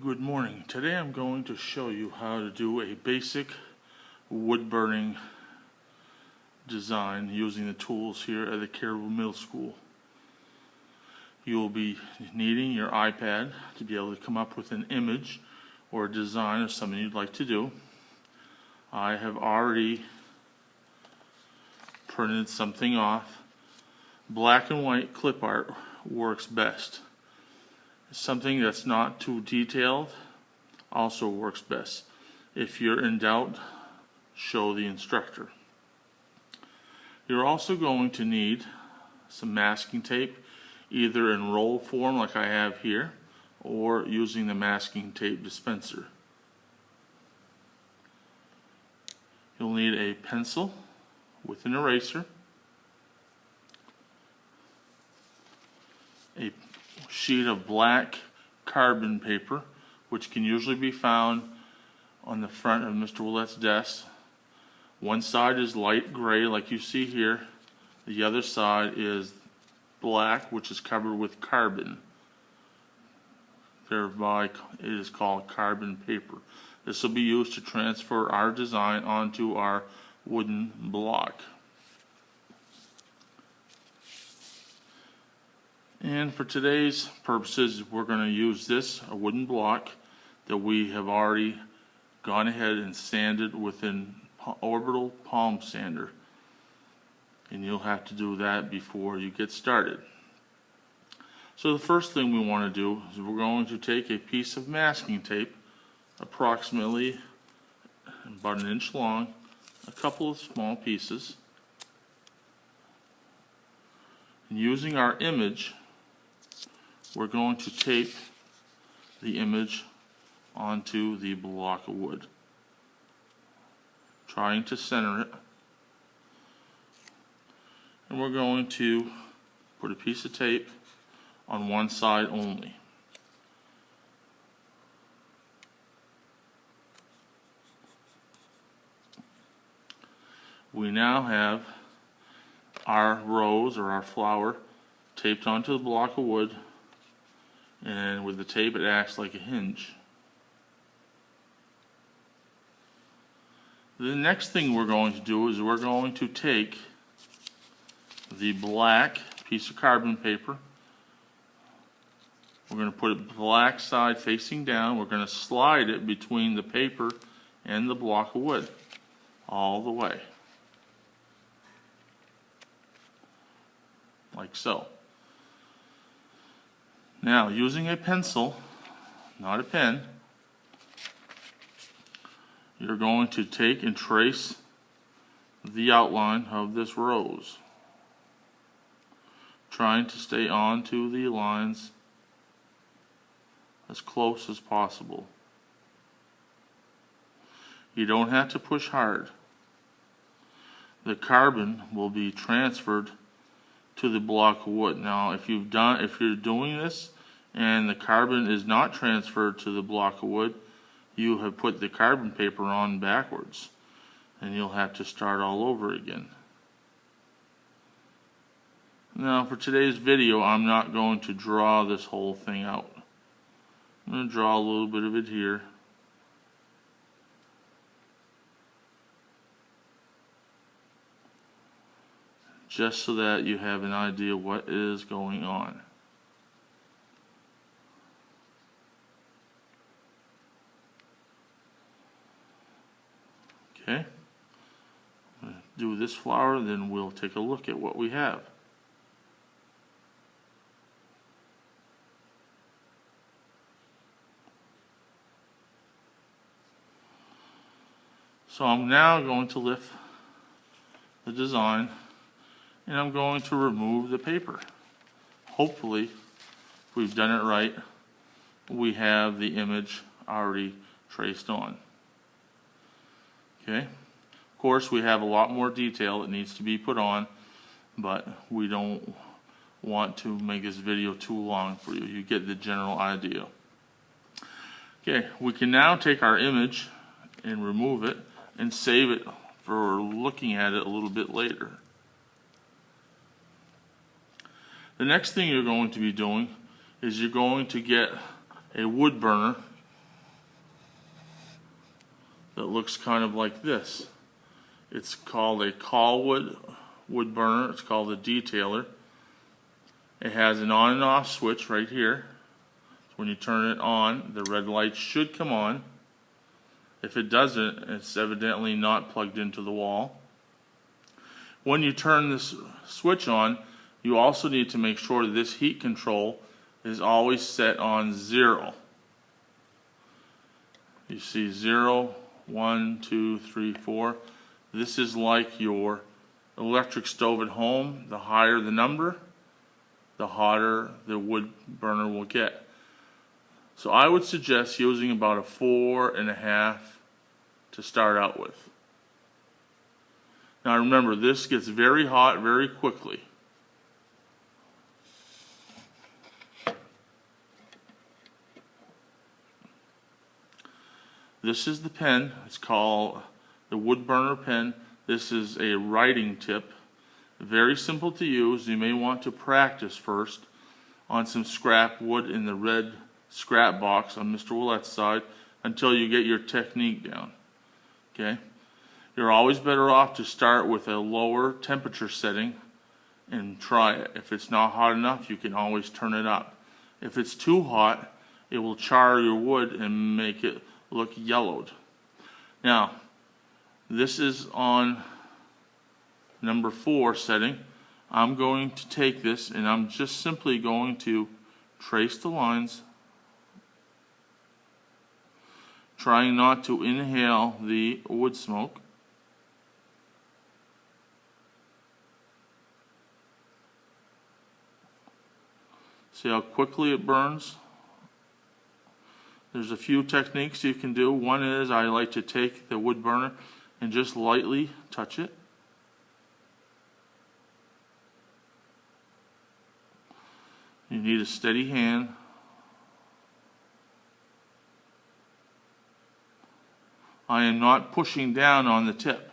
Good morning. Today I'm going to show you how to do a basic wood burning design using the tools here at the Carrollville Middle School. You will be needing your iPad to be able to come up with an image or a design of something you'd like to do. I have already printed something off. Black and white clip art works best. Something that's not too detailed also works best. If you're in doubt, show the instructor. You're also going to need some masking tape, either in roll form like I have here, or using the masking tape dispenser. You'll need a pencil with an eraser, a sheet of black carbon paper, which can usually be found on the front of Mr. Willette's desk. One side is light gray like you see here. The other side is black, which is covered with carbon. Thereby it is called carbon paper. This will be used to transfer our design onto our wooden block. And for today's purposes, we're going to use this, a wooden block that we have already gone ahead and sanded with an orbital palm sander. And you'll have to do that before you get started. So the first thing we want to do is we're going to take a piece of masking tape, approximately about 1 inch long, a couple of small pieces, and using our image, we're going to tape the image onto the block of wood, trying to center it. And we're going to put a piece of tape on one side only. We now have our rose or our flower taped onto the block of wood, and with the tape it acts like a hinge. The next thing we're going to do is we're going to take the black piece of carbon paper. We're going to put it black side facing down. We're going to slide it between the paper and the block of wood all the way, like so. Now, using a pencil, not a pen, you're going to take and trace the outline of this rose, trying to stay on to the lines as close as possible. You don't have to push hard. The carbon will be transferred to the block of wood. Now, if you're doing this and the carbon is not transferred to the block of wood, you have put the carbon paper on backwards, and you'll have to start all over again. Now, for today's video, I'm not going to draw this whole thing out. I'm going to draw a little bit of it here. Just so that you have an idea what is going on. Okay, I'm going to do this flower, then we'll take a look at what we have. So I'm now going to lift the design, and I'm going to remove the paper. Hopefully, if we've done it right, we have the image already traced on. Okay. Of course, we have a lot more detail that needs to be put on, but we don't want to make this video too long for you. You get the general idea. Okay, we can now take our image and remove it and save it for looking at it a little bit later. The next thing you're going to be doing is you're going to get a wood burner that looks kind of like this. It's called a Colwood wood burner. It's called a detailer. It has an on and off switch right here. When you turn it on, the red light should come on. If it doesn't, it's evidently not plugged into the wall. When you turn this switch on, you also need to make sure that this heat control is always set on 0. You see 0, 1, 2, 3, 4. This is like your electric stove at home. The higher the number, the hotter the wood burner will get. So I would suggest using about a 4.5 to start out with. Now remember, this gets very hot very quickly. This is the pen. It's called the wood burner pen. This is a writing tip. Very simple to use. You may want to practice first on some scrap wood in the red scrap box on Mr. Willette's side until you get your technique down. Okay? You're always better off to start with a lower temperature setting and try it. If it's not hot enough, you can always turn it up. If it's too hot, it will char your wood and make it look yellowed. Now, this is on number 4 setting. I'm going to take this and I'm just simply going to trace the lines, trying not to inhale the wood smoke. See how quickly it burns? There's a few techniques you can do. One is I like to take the wood burner and just lightly touch it. You need a steady hand. I am not pushing down on the tip.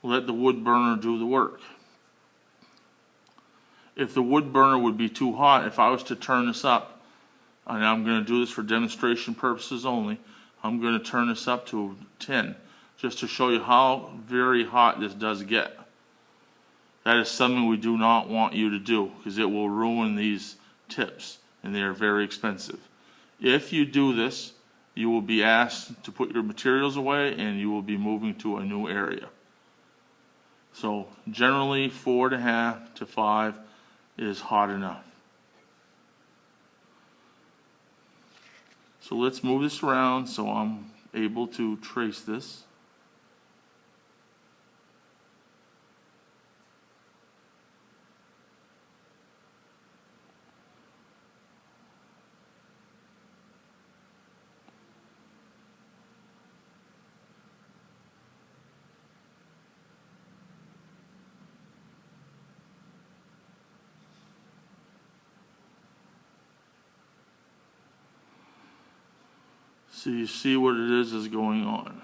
Let the wood burner do the work. If the wood burner would be too hot, if I was to turn this up, and I'm going to do this for demonstration purposes only, I'm going to turn this up to 10, just to show you how very hot this does get. That is something we do not want you to do, because it will ruin these tips, and they are very expensive. If you do this, you will be asked to put your materials away, and you will be moving to a new area. So generally 4.5 to 5 is hot enough. So let's move this around so I'm able to trace this. So you see what it is going on.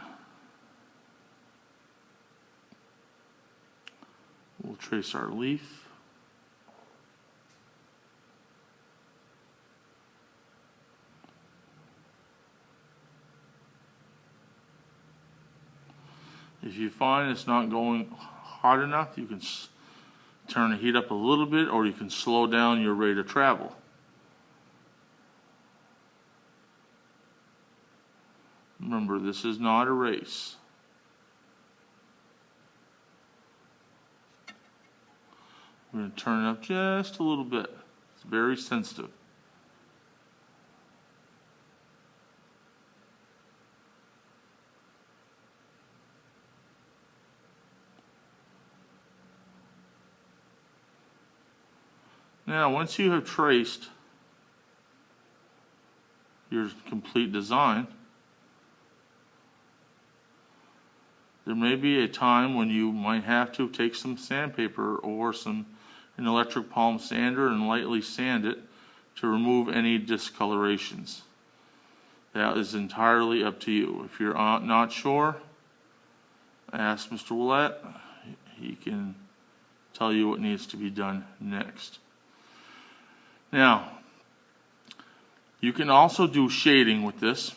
We'll trace our leaf. If you find it's not going hot enough, you can turn the heat up a little bit, or you can slow down your rate of travel. Remember, this is not a race. I'm going to turn it up just a little bit. It's very sensitive. Now, once you have traced your complete design, there may be a time when you might have to take some sandpaper or an electric palm sander and lightly sand it to remove any discolorations. That is entirely up to you. If you're not sure, ask Mr. Willett. He can tell you what needs to be done next. Now, you can also do shading with this.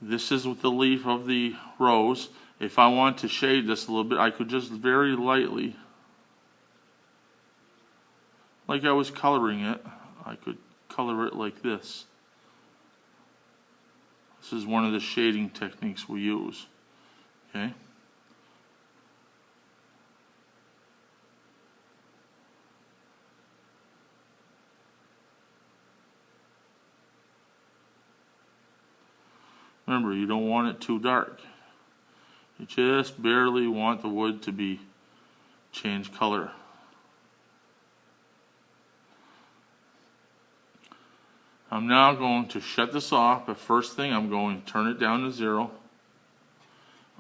This is with the leaf of the rose. If I want to shade this a little bit, I could just very lightly, like I was coloring it, I could color it like this. This is one of the shading techniques we use. Okay. Remember, you don't want it too dark. You just barely want the wood to be change color. I'm now going to shut this off, but first thing I'm going to turn it down to 0.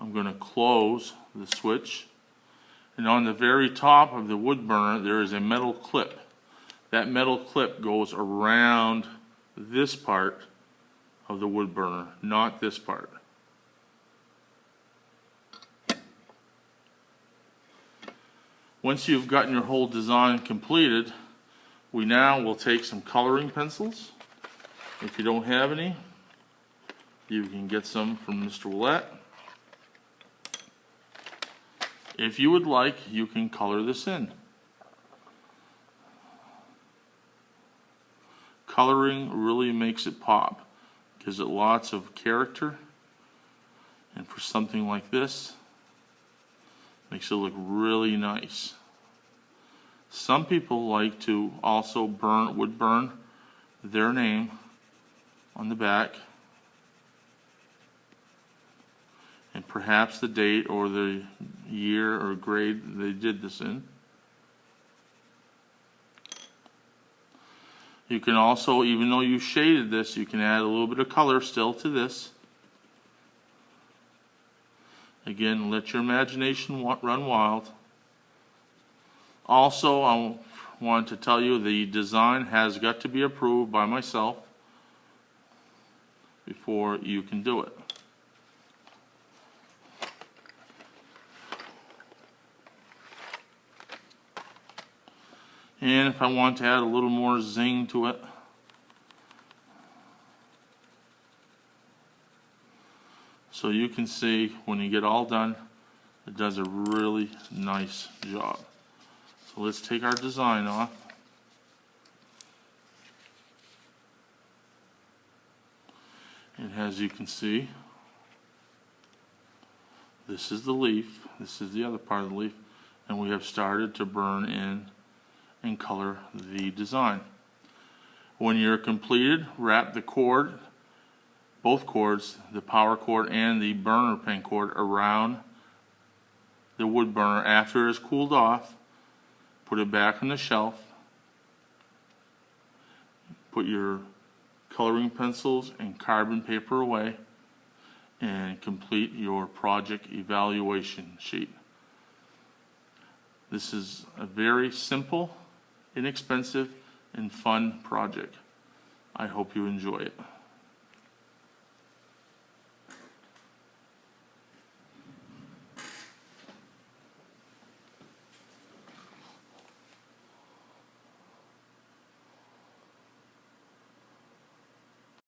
I'm going to close the switch, and on the very top of the wood burner there is a metal clip. That metal clip goes around this part of the wood burner, not this part. Once you've gotten your whole design completed, we now will take some coloring pencils. If you don't have any, you can get some from Mr. Willett. If you would like, you can color this in. Coloring really makes it pop, gives it lots of character, and for something like this, makes it look really nice. Some people like to also wood burn their name on the back, and perhaps the date or the year or grade they did this in. You can also, even though you shaded this, you can add a little bit of color still to this. Again, let your imagination run wild. Also, I want to tell you the design has got to be approved by myself before you can do it. And if I want to add a little more zing to it, so you can see when you get all done, it does a really nice job. So let's take our design off. And as you can see, this is the leaf, this is the other part of the leaf, and we have started to burn in and color the design. When you're completed, wrap the cord, both cords, the power cord and the burner pin cord, around the wood burner after it is cooled off. Put it back on the shelf. Put your coloring pencils and carbon paper away, and complete your project evaluation sheet. This is a very simple, inexpensive, and fun project. I hope you enjoy it.